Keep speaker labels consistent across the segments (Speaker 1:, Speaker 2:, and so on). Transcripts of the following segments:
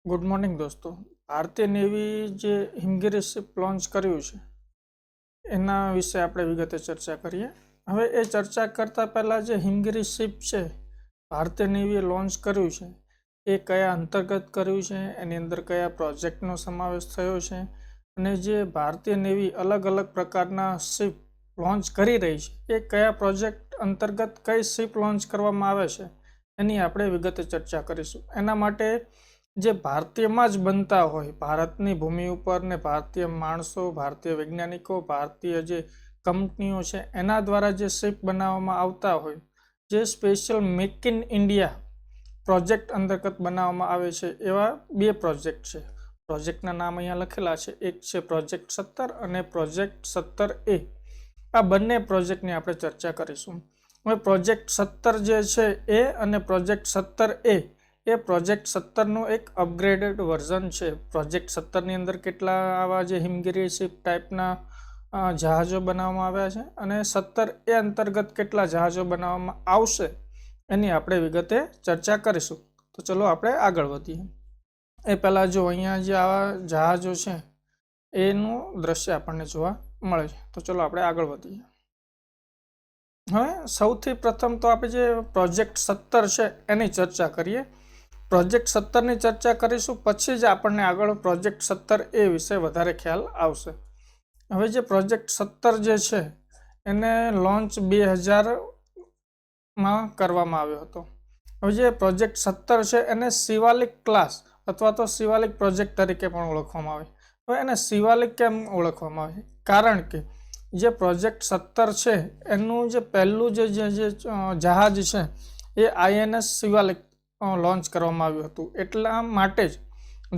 Speaker 1: Good morning દોસ્તો. ભારતીય navy જે હિમગીરી શિપ લોન્ચ કર્યું છે એના વિશે આપણે વિગતે ચર્ચા કરીએ. હવે એ ચર્ચા કરતાં પહેલાં જે હિમગીરી શિપ છે ભારતીય નેવીએ લોન્ચ કર્યું છે એ કયા અંતર્ગત કર્યું છે, એની અંદર કયા પ્રોજેક્ટનો સમાવેશ થયો છે અને જે ભારતીય નેવી અલગ અલગ પ્રકારના શિપ લોન્ચ કરી રહી છે એ કયા પ્રોજેક્ટ અંતર્ગત કઈ શિપ લોન્ચ કરવામાં આવે છે એની આપણે વિગતે ચર્ચા કરીશું. એના માટે જે ભારતીયમાં જ બનતા હોય, ભારતની ભૂમિ ઉપર ને ભારતીય માણસો, ભારતીય વૈજ્ઞાનિકો, ભારતીય જે કંપનીઓ છે એના દ્વારા જે શિપ બનાવવામાં આવતા હોય, જે special make in India project અંતર્ગત બનાવવામાં આવે છે, એવા બે પ્રોજેક્ટ છે. પ્રોજેક્ટના નામ અહીંયા લખેલા છે. એક છે પ્રોજેક્ટ 17 અને પ્રોજેક્ટ 17A. આ બંને પ્રોજેક્ટની આપણે ચર્ચા કરીશું. હવે પ્રોજેક્ટ 17 જે છે એ અને પ્રોજેક્ટ 17A એ પ્રોજેક્ટ 17નું એક અપગ્રેડેડ વર્ઝન છે. પ્રોજેક્ટ 17ની અંદર કેટલા આવા જે હિમગીરી શિપ ટાઈપના જહાજો બનાવવામાં આવ્યા છે અને 17A અંતર્ગત કેટલા જહાજો બનાવવામાં આવશે એની આપણે વિગતે ચર્ચા કરીશું. તો ચલો આપણે આગળ વધીએ. એ પહેલાં જો અહીંયા જે આવા જહાજો છે એનું દ્રશ્ય આપણને જોવા મળે છે. તો ચલો આપણે આગળ વધીએ. હવે સૌથી પ્રથમ તો આપણે જે પ્રોજેક્ટ 17 છે એની ચર્ચા કરીએ. પ્રોજેક્ટ 17ની ચર્ચા કરીશું, પછી જ આપણને આગળ પ્રોજેક્ટ 17A વિશે વધારે ખ્યાલ આવશે. હવે જે પ્રોજેક્ટ 17 જે છે એને લોન્ચ 2000માં કરવામાં આવ્યો હતો. હવે જે પ્રોજેક્ટ 17 છે એને શિવાલિક ક્લાસ અથવા તો શિવાલિક પ્રોજેક્ટ તરીકે પણ ઓળખવામાં આવે. હવે એને શિવાલિક કેમ ઓળખવામાં આવે? કારણ કે જે પ્રોજેક્ટ 17 છે એનું જે પહેલું જે જહાજ છે એ INS શિવાલિક લોન્ચ કરવામાં આવ્યું હતું. એટલા માટે જ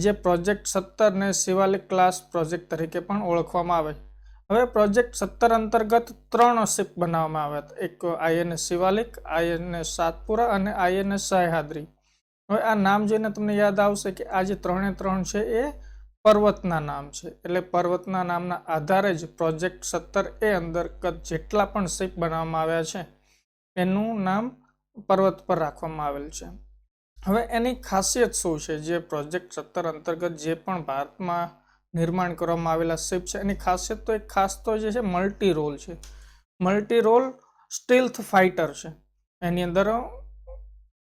Speaker 1: જે પ્રોજેક્ટ 17 ને શિવાલિક ક્લાસ પ્રોજેક્ટ તરીકે પણ ઓળખવામાં આવે. હવે પ્રોજેક્ટ 17 અંતર્ગત 3 શિપ બનાવવામાં આવ્યા હતા. એક INS શિવાલિક, INS સાતપુરા અને INS સહ્યાદ્રી. હવે આ નામ જોઈને તમને યાદ આવશે કે આ જે 3 છે એ પર્વતના નામ છે. એટલે પર્વતના નામના આધારે જ પ્રોજેક્ટ 17A અંતર્ગત જેટલા પણ શિપ બનાવવામાં આવ્યા છે એનું નામ પર્વત પર રાખવામાં આવેલ છે. હવે એની ખાસિયત શું છે? જે પ્રોજેક્ટ 17 અંતર્ગત જે પણ ભારતમાં નિર્માણ કરવામાં આવેલા શિપ છે એની ખાસિયત તો એક ખાસ તો જે છે મલ્ટી રોલ છે. મલ્ટી રોલ સ્ટીલ્થ ફાઇટર છે. એની અંદર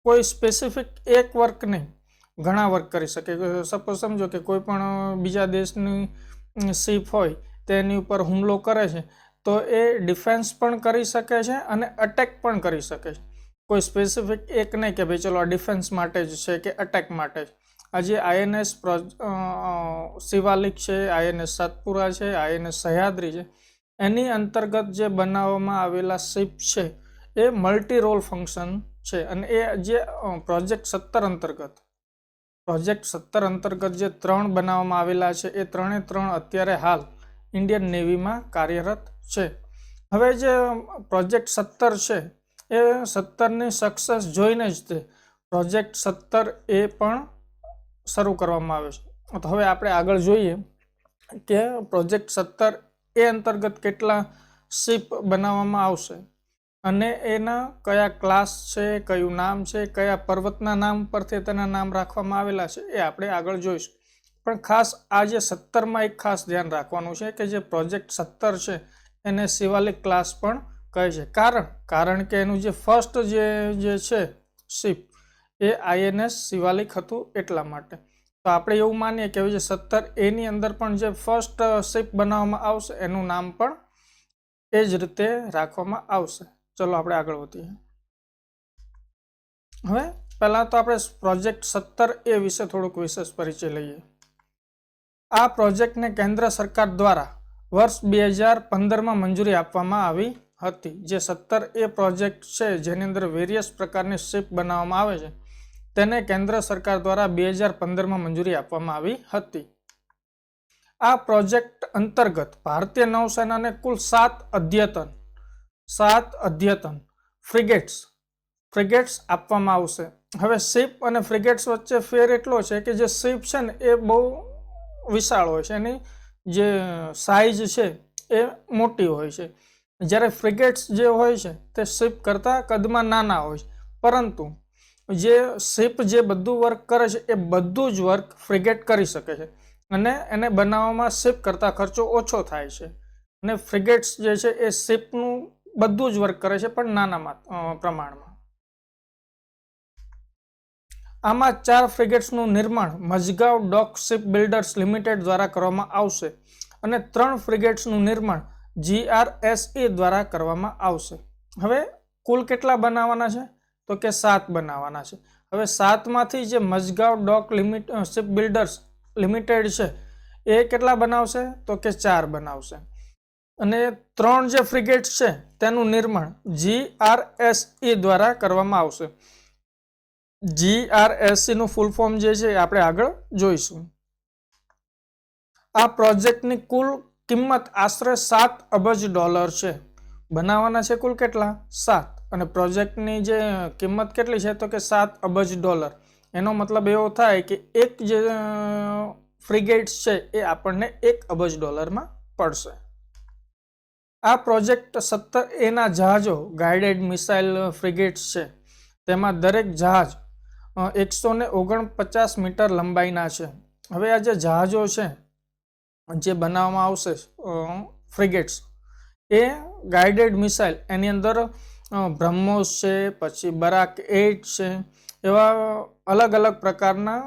Speaker 1: કોઈ સ્પેસિફિક એક વર્ક નહીં, ઘણા વર્ક કરી શકે. સપોઝ સમજો કે કોઈ પણ બીજા દેશની શિપ હોય તેની ઉપર હુમલો કરે છે તો એ ડિફેન્સ પણ કરી શકે છે અને અટેક પણ કરી શકે છે. કોઈ સ્પેસિફિક એક નહીં કે ભાઈ ચલો આ ડિફેન્સ માટે જ છે કે અટેક માટે જ. આ જે INS શિવાલિક છે, INS સાતપુરા છે, INS સહ્યાદ્રી છે, એની અંતર્ગત જે બનાવવામાં આવેલા શિપ છે એ મલ્ટી રોલ ફંક્શન છે. અને એ જે પ્રોજેક્ટ 17 અંતર્ગત જે 3 બનાવવામાં આવેલા છે એ 3 અત્યારે હાલ ઇન્ડિયન નેવીમાં કાર્યરત છે. હવે જે પ્રોજેક્ટ 17 છે એ 17ની સક્સેસ જોઈને જ તે પ્રોજેક્ટ 17A પણ શરૂ કરવામાં આવે છે. તો હવે આપણે આગળ જોઈએ કે પ્રોજેક્ટ 17A અંતર્ગત કેટલા શિપ બનાવવામાં આવશે અને એના કયા ક્લાસ છે, કયું નામ છે, કયા પર્વતના નામ પરથી તેના નામ રાખવામાં આવેલા છે એ આપણે આગળ જોઈશું. પણ ખાસ આ જે 17માં એક ખાસ ધ્યાન રાખવાનું છે કે જે પ્રોજેક્ટ 17 છે એને શિવાલિક ક્લાસ પણ કહે છે. કારણ કે એનું જે ફર્સ્ટ જે છે શિપ એ INS શિવાલિક હતું એટલા માટે. તો આપણે એવું માનીએ કે જે 17Aની અંદર પણ જે ફર્સ્ટ શિપ બનાવવામાં આવશે એનું નામ પણ એ જ રીતે રાખવામાં આવશે. ચલો આપણે આગળ વધીએ. હવે પહેલાં તો આપણે પ્રોજેક્ટ 17A વિશે થોડુંક વિશેષ પરિચય લઈએ. આ પ્રોજેક્ટને કેન્દ્ર સરકાર દ્વારા વર્ષ 2015માં મંજૂરી આપવામાં આવી હતી. જે 17A પ્રોજેક્ટ છે જેની અંદર વેરિયસ પ્રકારની શિપ બનાવવામાં આવે છે તેને કેન્દ્ર સરકાર દ્વારા 2015માં મંજૂરી આપવામાં આવી હતી. આ પ્રોજેક્ટ અંતર્ગત ભારતીય નૌસેનાને કુલ 7 અદ્યતન ફ્રિગેટ્સ આપવામાં આવશે. હવે શિપ અને ફ્રિગેટ્સ વચ્ચે ફેર એટલો છે કે જે શિપ છે ને એ બહુ વિશાળ હોય છે, એની જે સાઇઝ છે એ મોટી હોય છે, જ્યારે ફ્રિગેટ્સ જે હોય છે તે શિપ કરતાં કદમાં નાના હોય છે. પરંતુ જે શિપ જે બધું વર્ક કરે છે એ બધું જ વર્ક ફ્રિગેટ કરી શકે છે અને એને બનાવવામાં શિપ કરતાં ખર્ચો ઓછો થાય છે અને ફ્રિગેટ્સ જે છે એ શિપનું બધું જ વર્ક કરે છે પણ નાના પ્રમાણમાં. આમાં 4 ફ્રિગેટ્સનું નિર્માણ મઝગાંવ ડોક શિપ બિલ્ડર્સ લિમિટેડ દ્વારા કરવામાં આવશે અને 3 ફ્રિગેટ્સનું નિર્માણ GRSE દ્વારા કરવામાં આવશે. હવે કુલ કેટલા બનાવવાના છે તો કે 7 બનાવવાના છે. હવે 7માંથી જે મઝગાંવ ડોક શિપ બિલ્ડર્સ લિમિટેડ છે એ કેટલા બનાવશે તો કે 4 બનાવશે અને 3 જે ફ્રિગેટ્સ છે તેનું નિર્માણ GRSE દ્વારા કરવામાં આવશે. GRSE નું ફૂલ ફોર્મ જે છે આપણે આગળ જોઈશું. આ પ્રોજેક્ટની કુલ કિંમત આશરે $7 અબજ છે. બનાવવાના છે કુલ કેટલા 7 અને પ્રોજેક્ટની જે કિંમત કેટલી છે તો કે $7 અબજ. એનો મતલબ એવો થાય કે એક જે ફ્રિગેટ્સ છે એ આપણને $1 અબજ માં પડશે. આ પ્રોજેક્ટ 17A ના જહાજો ગાઇડેડ મિસાઇલ ફ્રિગેટ્સ છે. તેમાં દરેક જહાજ 149 મીટર લંબાઈના છે. હવે આ જે જહાજો છે જે બનાવવામાં આવશે ફ્રિગેટ્સ એ ગાઇડેડ મિસાઇલ એની અંદર બ્રહ્મોસ છે, પછી બરાક 8 છે, એવા અલગ અલગ પ્રકારના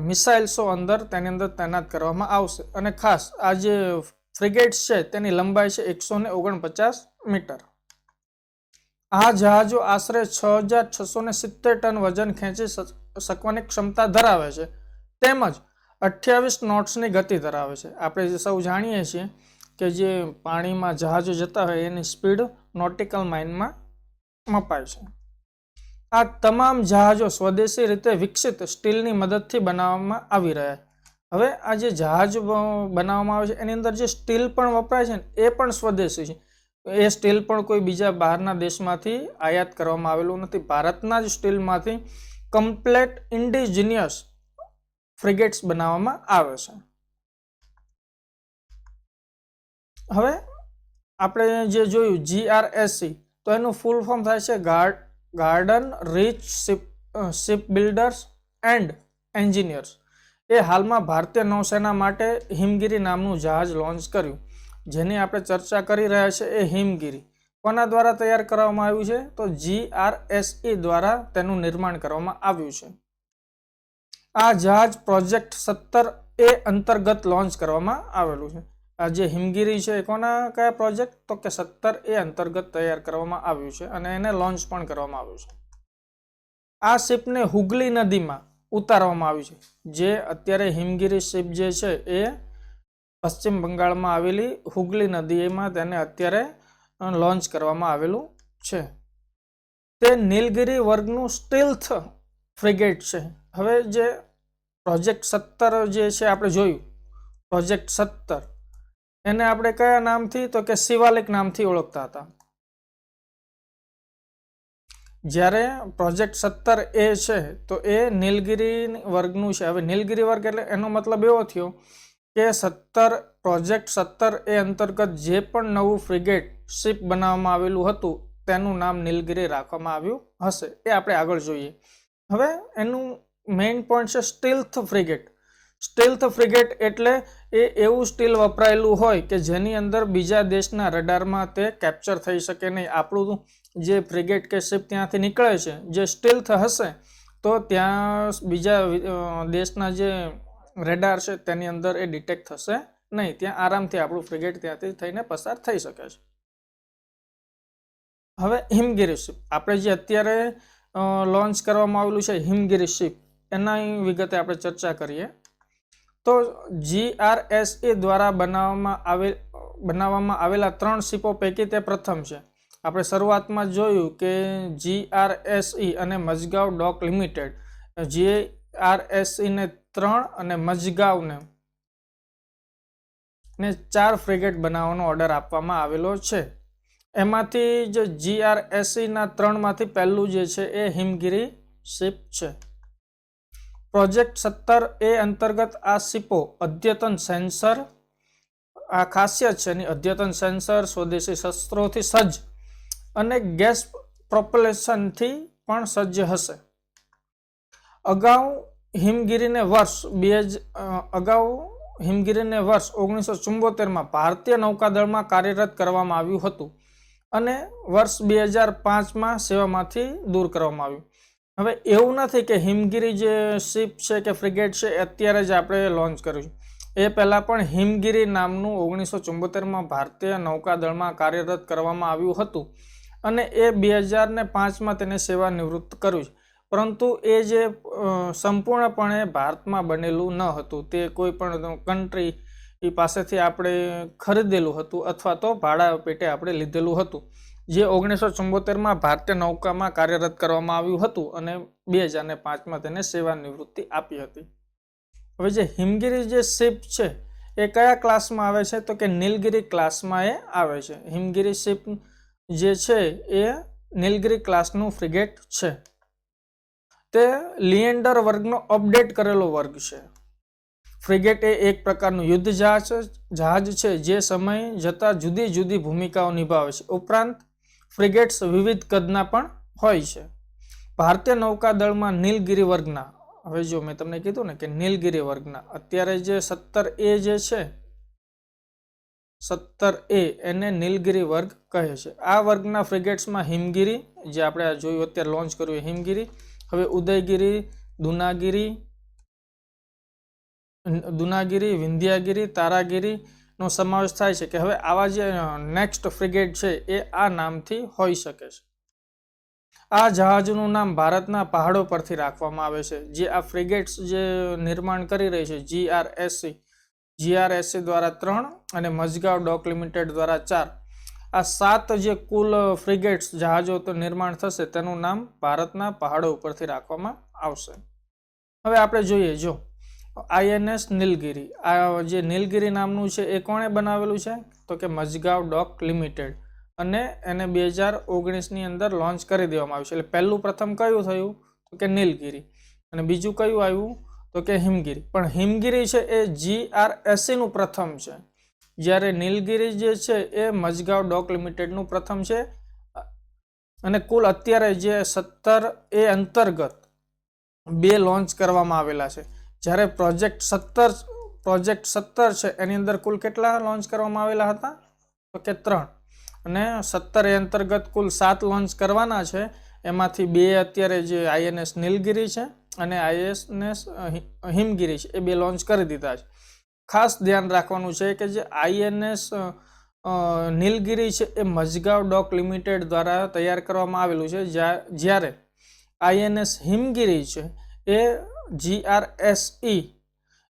Speaker 1: મિસાઇલ્સો અંદર તેની અંદર તૈનાત કરવામાં આવશે અને ખાસ આ જે ફ્રિગેટ્સ છે તેની લંબાઈ છે 149 મીટર. આ જહાજો આશરે 6670 ટન વજન ખેંચી શકવાની ક્ષમતા ધરાવે છે તેમજ 28 નોટ્સની ગતિ ધરાવે છે. આપણે સૌ જાણીએ છીએ કે જે પાણીમાં જહાજો જતા હોય એની સ્પીડ નોટિકલ માઇલમાં મપાય છે. આ તમામ જહાજો સ્વદેશી રીતે વિકસિત સ્ટીલની મદદથી બનાવવામાં આવી રહ્યા છે. હવે આ જે જહાજ બનાવવામાં આવે છે એની અંદર જે સ્ટીલ પણ વપરાય છે એ પણ સ્વદેશી છે. એ સ્ટીલ પણ કોઈ બીજા બહારના દેશમાંથી આયાત કરવામાં આવેલું નથી. ભારતના જ સ્ટીલમાંથી કમ્પ્લેટ ઇન્ડિજિનિયસ ફ્રિગેટ્સ બનાવવામાં આવે છે. હવે આપણે જે જોયું GRSE તો એનું ફૂલ ફોર્મ થાય છે Garden Reach ship builders and Engineers. એ હાલમાં ભારતીય નૌસેના માટે હિમગીરી નામનું જહાજ લોન્ચ કર્યું. જેની આપણે ચર્ચા કરી રહ્યા છીએ એ હિમગીરી કોના દ્વારા તૈયાર કરવામાં આવ્યું છે તો GRSE દ્વારા તેનું નિર્માણ કરવામાં આવ્યું છે. આ જહાજ પ્રોજેક્ટ 17A અંતર્ગત લોન્ચ કરવામાં આવેલું છે. આ જે હિમગીરી છે એ કોના કયા પ્રોજેક્ટ તો કે 17A અંતર્ગત તૈયાર કરવામાં આવ્યું છે અને એને લોન્ચ પણ કરવામાં આવ્યું છે. આ શિપને હુગલી નદીમાં ઉતારવામાં આવ્યું છે. જે અત્યારે હિમગીરી શિપ જે છે એ પશ્ચિમ બંગાળમાં આવેલી હુગલી નદીમાં તેને અત્યારે લોન્ચ કરવામાં આવેલું છે. તે નીલગિરી વર્ગનું સ્ટીલ્થ ફ્રિગેટ છે. હવે જે પ્રોજેક્ટ 17 જે છે આપણે જોયું પ્રોજેક્ટ 17 એને આપણે કયા નામથી તો કે શિવાલિક નામથી ઓળખતા હતા. જ્યારે પ્રોજેક્ટ 17A છે તો એ નીલગિરી વર્ગનું છે. હવે નીલગિરી વર્ગ એટલે એનો મતલબ એવો થયો કે પ્રોજેક્ટ 17A અંતર્ગત જે પણ નવું ફ્રિગેટ શિપ બનાવવામાં આવેલું હતું તેનું નામ નીલગિરી રાખવામાં આવ્યું હશે. એ આપણે આગળ જોઈએ. હવે એનું મેઇન પોઈન્ટ છે સ્ટીલ્થ ફ્રિગેટ. સ્ટીલ્થ ફ્રિગેટ એટલે એ એવું સ્ટીલ વપરાયેલું હોય કે જેની અંદર બીજા દેશના રડારમાં તે કેપ્ચર થઈ શકે નહીં. આપણું જે ફ્રિગેટ કે શિપ ત્યાંથી નીકળે છે જે સ્ટીલ્થ હશે તો ત્યાં બીજા દેશના જે રેડાર છે તેની અંદર એ ડિટેક્ટ થશે નહીં. ત્યાં આરામથી આપણું ફ્રિગેટ ત્યાંથી થઈને પસાર થઈ શકે છે. હવે હિમગીરી શિપ આપણે જે અત્યારે લોન્ચ કરવામાં આવેલું છે હિમગીરી શિપ એના વિગતે આપણે ચર્ચા કરીએ તો GRSE દ્વારા બનાવવામાં આવેલા 3 શિપો પૈકી તે પ્રથમ છે. આપણે શરૂઆતમાં જોયું કે GRSE અને મઝગાંવ ડોક લિમિટેડ GRSE ને 3 અને મઝગાંવને 4 ફ્રિગેટ બનાવવાનો ઓર્ડર આપવામાં આવેલો છે. એમાંથી જે GRSE ના 3 માંથી પહેલું જે છે એ હિમગીરી શિપ છે. પ્રોજેક્ટ 17A અંતર્ગત આ શિપો અદ્યતન સેન્સર આ ખાસિયત છે એની અદ્યતન સેન્સર સ્વદેશી શસ્ત્રોથી સજ્જ અને ગેસ પ્રોપલ્શનથી પણ સજ્જ હશે. અગાઉ હિમગીરીને વર્ષ 1974માં ભારતીય નૌકાદળમાં કાર્યરત કરવામાં આવ્યું હતું અને વર્ષ 2005માં સેવામાંથી દૂર કરવામાં આવ્યું. હવે એવું નથી કે હિમગીરી જે શિપ છે કે ફ્રિગેટ છે અત્યારે જ આપણે લોન્ચ કર્યું. એ પહેલાં પણ હિમગીરી નામનું 1974માં ભારતીય નૌકાદળમાં કાર્યરત કરવામાં આવ્યું હતું અને એ 2005માં તેને સેવા નિવૃત્ત કર્યું છે. પરંતુ એ જે સંપૂર્ણપણે ભારતમાં બનેલું ન હતું, તે કોઈ પણ કન્ટ્રી પાસેથી આપણે ખરીદેલું હતું અથવા તો ભાડા પેટે આપણે લીધેલું હતું, જે 1974માં ભારતીય નૌકામાં કાર્યરત કરવામાં આવ્યું હતું અને 2005માં તેને સેવા નિવૃત્તિ આપી હતી. હવે જે હિમગીરી જે શિપ છે એ કયા ક્લાસમાં આવે છે? તો કે નીલગિરી ક્લાસમાં એ આવે છે. હિમગીરી શિપ જે છે એ નીલગિરી ક્લાસનું ફ્રિગેટ છે. તે લિએન્ડર વર્ગનો અપડેટ કરેલો વર્ગ છે. ફ્રિગેટ એ એક પ્રકારનું યુદ્ધ જહાજ છે જે સમય જતાં જુદી જુદી ભૂમિકાઓ નિભાવે છે. ઉપરાંત ફ્રિગેટ્સ વિવિધ કદના પણ હોય છે. ભારતીય નૌકાદળમાં નીલગિરી વર્ગના, હવે જો મેં તમને કીધું ને કે નીલગિરી વર્ગના અત્યારે જે 17A જે છે, 17A એને નીલગિરી વર્ગ કહે છે. આ વર્ગના ફ્રિગેટ્સમાં હિમગીરી, જે આપણે જોયું અત્યારે લોન્ચ કર્યું હિમગીરી, હવે ઉદયગીરી, દુનાગીરી, વિંધ્યાગીરી, તારાગીરીનો સમાવેશ થાય છે. કે હવે આવા જે નેક્સ્ટ ફ્રિગેટ છે એ આ નામથી હોઈ શકે છે. આ જહાજનું નામ ભારતના પહાડો પરથી રાખવામાં આવે છે. જે આ ફ્રિગેટ્સ જે નિર્માણ કરી રહી છે GRSC દ્વારા 3 અને મઝગાંવ ડોક લિમિટેડ દ્વારા 4, આ 7 જે કુલ ફ્રિગેટ્સ જહાજો તો નિર્માણ થશે તેનું નામ ભારતના પહાડો ઉપરથી રાખવામાં આવશે. હવે આપણે જોઈએ, જો INS નીલગિરી, આ જે નીલગિરી નામનું છે એ કોણે બનાવેલું છે? તો કે મઝગાંવ ડોક લિમિટેડ, અને એને 2019ની અંદર લોન્ચ કરી દેવામાં આવ્યું છે. એટલે પહેલું પ્રથમ કયું થયું? તો કે નીલગિરી, અને બીજું કયું આવ્યું? તો કે હિમગીરી. પણ હિમગીરી છે એ GRSCનું પ્રથમ છે, જ્યારે નીલગિરી જે છે એ મઝગાંવ ડોક લિમિટેડનું પ્રથમ છે. અને કુલ અત્યારે જે 17A અંતર્ગત 2 લોન્ચ કરવામાં આવેલા છે. જ્યારે પ્રોજેક્ટ 17 છે એની અંદર કુલ કેટલા લોન્ચ કરવામાં આવેલા હતા? તો કે 3, અને 17A અંતર્ગત કુલ 7 લોન્ચ કરવાના છે. એમાંથી 2 અત્યારે જે INS નીલગિરી છે અને INS હિમગીરી છે એ 2 લોન્ચ કરી દીધા છે. ખાસ ધ્યાન રાખવાનું છે કે જે INS નીલગિરી છે એ મઝગાંવ ડોક લિમિટેડ દ્વારા તૈયાર કરવામાં આવેલું છે, જ્યારે INS હિમગીરી છે એ GRSE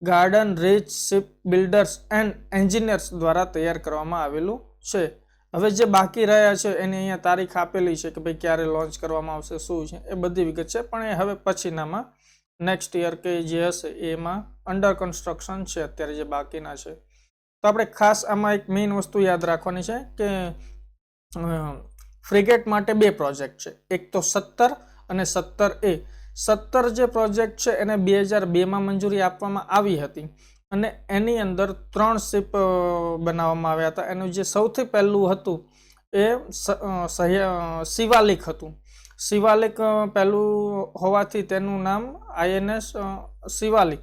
Speaker 1: Garden Reach ship builders and Engineers દ્વારા તૈયાર કરવામાં આવેલું છે. હવે જે બાકી રહ્યા છે એની અહીંયા તારીખ આપેલી છે કે ભાઈ ક્યારે લોન્ચ કરવામાં આવશે, શું છે, એ બધી વિગત છે. પણ એ હવે પછીનામાં નેક્સ્ટ યર કે જે હશે એમાં અંડર કન્સ્ટ્રક્શન છે અત્યારે જે બાકીના છે. તો આપણે ખાસ આમાં એક મેઇન વસ્તુ યાદ રાખવાની છે કે ફ્રિગેટ માટે 2 પ્રોજેક્ટ છે, એક તો 17 અને 17A. 17 જે પ્રોજેક્ટ છે એને 2002માં મંજૂરી આપવામાં આવી હતી અને એની અંદર 3 શિપ બનાવવામાં આવ્યા હતા. એનું જે સૌથી પહેલું હતું એ શિવાલિક હતું. શિવાલિક પહેલું હોવાથી તેનું નામ INS શિવાલિક,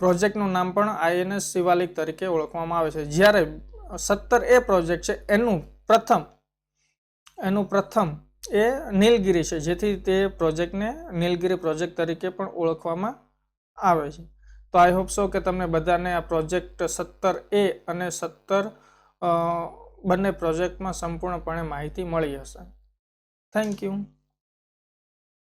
Speaker 1: પ્રોજેક્ટનું નામ પણ INS શિવાલિક તરીકે ઓળખવામાં આવે છે. જ્યારે 17A પ્રોજેક્ટ છે એનું પ્રથમ એ નીલગિરી છે, જેથી તે પ્રોજેક્ટને નીલગિરી પ્રોજેક્ટ તરીકે પણ ઓળખવામાં આવે છે. તો આઈ હોપ સો કે તમને બધાને આ પ્રોજેક્ટ 17A અને 17 બંને પ્રોજેક્ટમાં સંપૂર્ણપણે માહિતી મળી હશે. Thank you.